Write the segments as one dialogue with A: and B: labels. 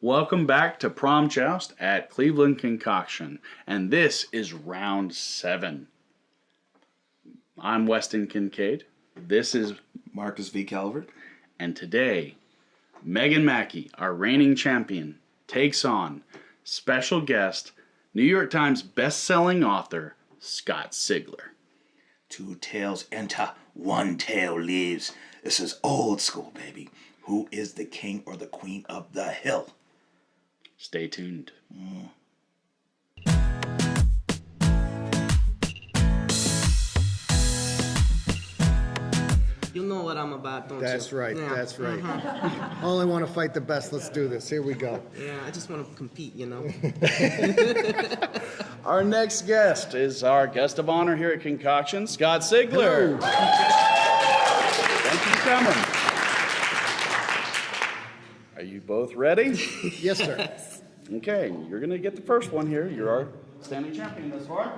A: Welcome back to Prompt Joust at Cleveland Concoction, and this is round 7. I'm Weston Kincaid. This is
B: Marcus V. Calvert.
A: And today, Megan Mackie, our reigning champion, takes on special guest, New York Times best-selling author, Scott Sigler.
B: 2 tails enter, 1 tail leaves. This is old school, baby. Who is the king or the queen of the hill?
A: Stay tuned.
C: You know what I'm about, don't you?
D: That's right,
C: Yeah.
D: that's right. Only want to fight the best. Let's do this. Here we go.
C: Yeah, I just want to compete, you know.
A: Our next guest is our guest of honor here at Concoction, Scott Sigler. Thank you for coming. Are you both ready?
D: Yes, sir.
A: Okay, you're going to get the first one here. You're our standing champion thus far.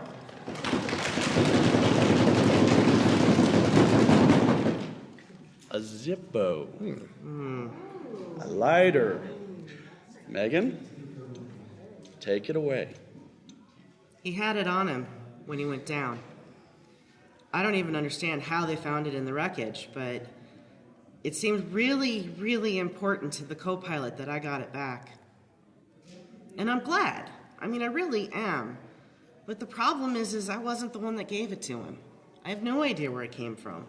A: A Zippo. A lighter. Megan, take it away.
C: He had it on him when he went down. I don't even understand how they found it in the wreckage, but it seemed really, really important to the co-pilot that I got it back. And I'm glad. I mean, I really am. But the problem is I wasn't the one that gave it to him. I have no idea where it came from.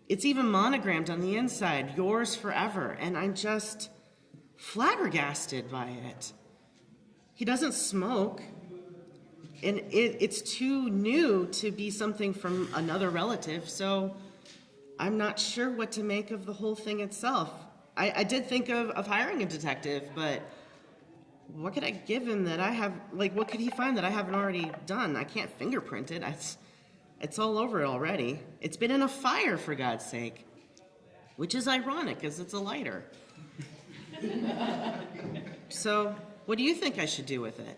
C: It's even monogrammed on the inside, yours forever, and I'm just flabbergasted by it. He doesn't smoke, and it's too new to be something from another relative, so I'm not sure what to make of the whole thing itself. I did think of hiring a detective, but what could I give him that I have, what could he find that I haven't already done? I can't fingerprint it. It's all over it already. It's been in a fire, for God's sake. Which is ironic, because it's a lighter. So, what do you think I should do with it?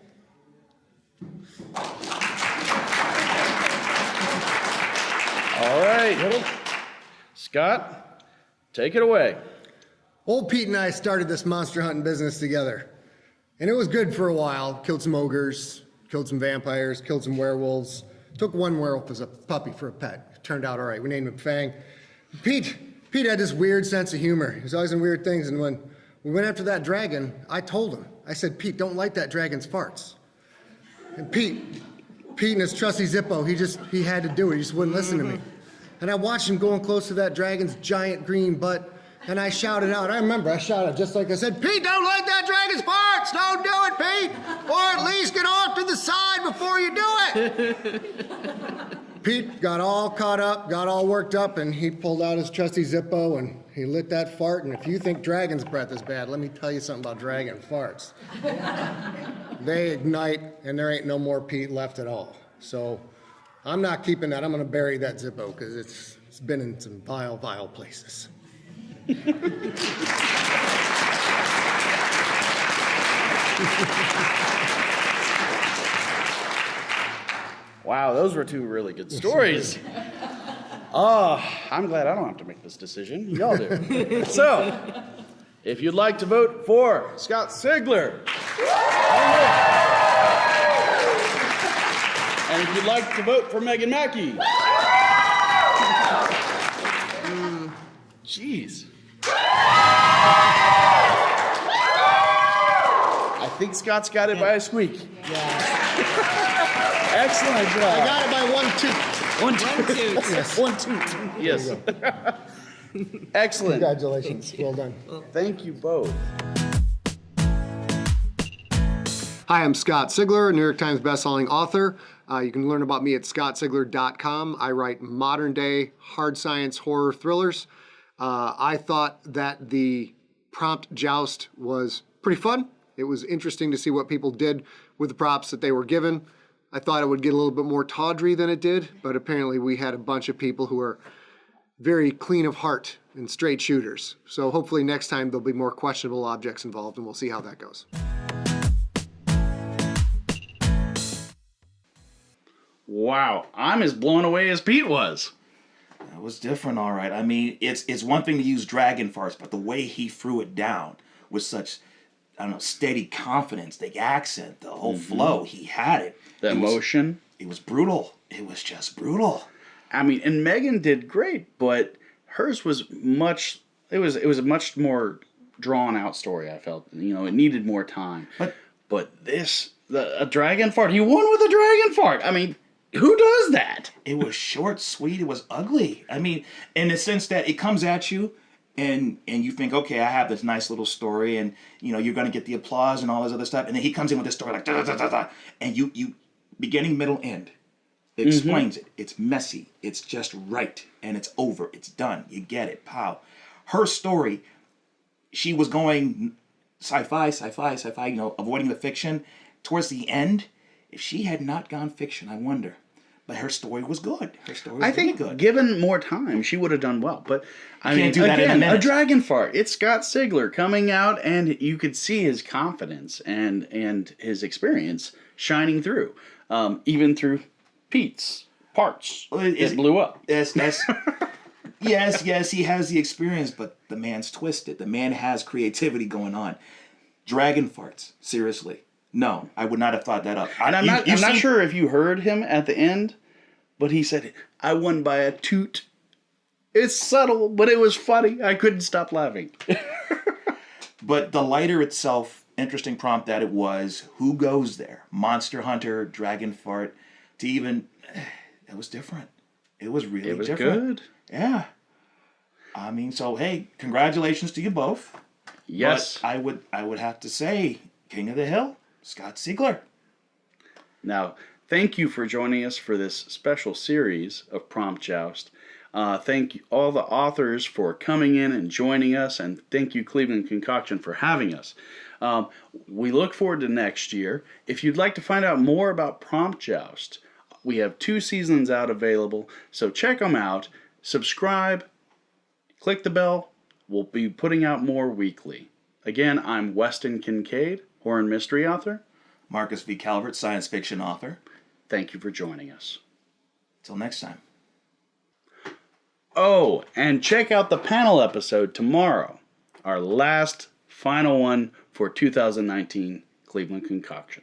A: All right. Scott, take it away.
D: Old Pete and I started this monster hunting business together. And it was good for a while. Killed some ogres, killed some vampires, killed some werewolves. Took one werewolf as a puppy for a pet. It turned out all right. We named him Fang. Pete had this weird sense of humor. He was always in weird things. And when we went after that dragon, I told him. I said, Pete, don't light that dragon's farts. And Pete and his trusty Zippo, he had to do it. He just wouldn't listen to me. And I watched him going close to that dragon's giant green butt. And I shouted out, I remember I shouted just like I said, Pete, don't light that dragon's farts! Don't do it, Pete! Or at least get off to the side before you do it! Pete got all caught up, got all worked up, and he pulled out his trusty Zippo and he lit that fart. And if you think dragon's breath is bad, let me tell you something about dragon farts. They ignite, and there ain't no more Pete left at all. So I'm not keeping that. I'm gonna bury that Zippo because it's been in some vile, vile places.
A: Wow, those were 2 really good stories. Oh, I'm glad I don't have to make this decision. Y'all do. So, if you'd like to vote for Scott Sigler, and if you'd like to vote for Megan Mackie, jeez. I think Scott's got it by a squeak.
C: Yeah.
A: Excellent job.
D: I got it by 1
C: One,
D: 2.
C: two.
A: Yes. Excellent.
D: Congratulations. Well done.
A: Thank you both.
D: Hi, I'm Scott Sigler, New York Times bestselling author. You can learn about me at scottsigler.com. I write modern-day hard science horror thrillers. I thought that the Prompt Joust was pretty fun. It was interesting to see what people did with the props that they were given. I thought it would get a little bit more tawdry than it did, but apparently we had a bunch of people who are very clean of heart and straight shooters. So hopefully next time there'll be more questionable objects involved, and we'll see how that goes.
A: Wow, I'm as blown away as Pete was.
B: That was different, all right. I mean, it's one thing to use dragon farts, but the way he threw it down with such I don't know, steady confidence, the accent, the whole flow. He had it.
A: The emotion.
B: It was brutal. It was just brutal.
A: I mean, and Megan did great, but hers was much. It was a much more drawn out story. I felt, it needed more time. But a dragon fart. He won with a dragon fart. I mean, who does that?
B: It was short, sweet. It was ugly. I mean, in the sense that it comes at you, and you think, okay, I have this nice little story, and you're going to get the applause and all this other stuff, and then he comes in with this story like da da da da, and you beginning, middle, end. Explains it. It's messy. It's just right. And it's over. It's done. You get it. Pow. Her story, she was going sci-fi, avoiding the fiction. Towards the end, if she had not gone fiction, I wonder. But her story was good. Her story was
A: I think
B: really good.
A: given more time, she would have done well. But I mean,
B: can't do that in a
A: again,
B: minute.
A: a dragon fart. It's Scott Sigler coming out, and you could see his confidence and his experience shining through, even through Pete's parts. It blew up.
B: Yes, he has the experience, but the man's twisted. The man has creativity going on. Dragon farts, seriously. No, I would not have thought that up.
A: And I'm not sure if you heard him at the end, but he said, "I won by a toot." It's subtle, but it was funny. I couldn't stop laughing.
B: But the lighter itself, interesting prompt that it was. Who goes there? Monster Hunter, Dragon Fart, to even... It was different. It was really different.
A: It was good.
B: Yeah. I mean, so, hey, congratulations to you both.
A: Yes.
B: But I would have to say, King of the Hill, Scott Sigler.
A: Now, thank you for joining us for this special series of Prompt Joust. Thank you, all the authors for coming in and joining us, and thank you, Cleveland Concoction, for having us. We look forward to next year. If you'd like to find out more about Prompt Joust, we have 2 seasons out available, so check them out. Subscribe, click the bell. We'll be putting out more weekly. Again, I'm Weston Kincaid, horror and mystery author.
B: Marcus V. Calvert, science fiction author.
A: Thank you for joining us.
B: Till next time.
A: Oh, and check out the panel episode tomorrow, our last, final one for 2019 Cleveland Concoction.